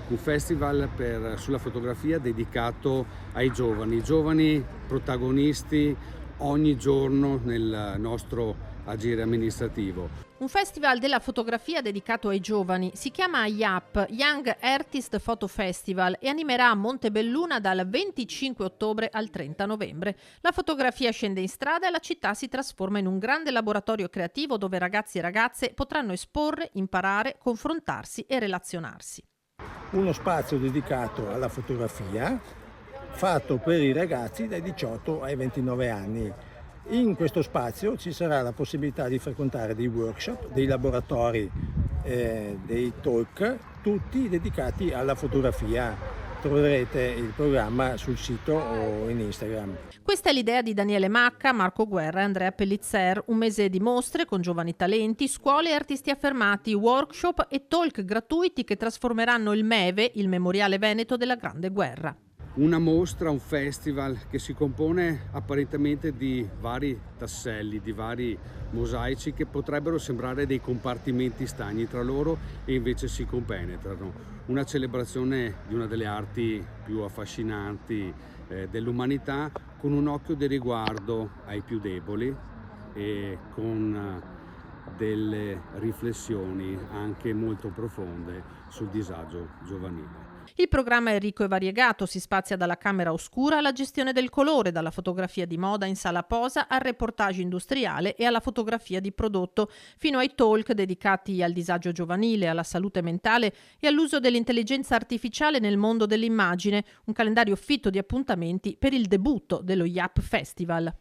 un festival sulla fotografia dedicato ai giovani protagonisti ogni giorno nel nostro agire amministrativo. Un festival della fotografia dedicato ai giovani, si chiama YAP, Young Artist Photo Festival, e animerà a Montebelluna dal 25 ottobre al 30 novembre. La fotografia scende in strada e la città si trasforma in un grande laboratorio creativo dove ragazzi e ragazze potranno esporre, imparare, confrontarsi e relazionarsi. Uno spazio dedicato alla fotografia fatto per i ragazzi dai 18 ai 29 anni. In questo spazio ci sarà la possibilità di frequentare dei workshop, dei laboratori, dei talk, tutti dedicati alla fotografia. Troverete il programma sul sito o in Instagram. Questa è l'idea di Daniele Macca, Marco Guerra e Andrea Pellizzer. Un mese di mostre con giovani talenti, scuole e artisti affermati, workshop e talk gratuiti che trasformeranno il MEVE, il Memoriale Veneto della Grande Guerra. Una mostra, un festival che si compone apparentemente di vari tasselli, di vari mosaici che potrebbero sembrare dei compartimenti stagni tra loro e invece si compenetrano. Una celebrazione di una delle arti più affascinanti dell'umanità, con un occhio di riguardo ai più deboli e con delle riflessioni anche molto profonde sul disagio giovanile. Il programma è ricco e variegato, si spazia dalla camera oscura alla gestione del colore, dalla fotografia di moda in sala posa al reportage industriale e alla fotografia di prodotto, fino ai talk dedicati al disagio giovanile, alla salute mentale e all'uso dell'intelligenza artificiale nel mondo dell'immagine, un calendario fitto di appuntamenti per il debutto dello YAP Festival.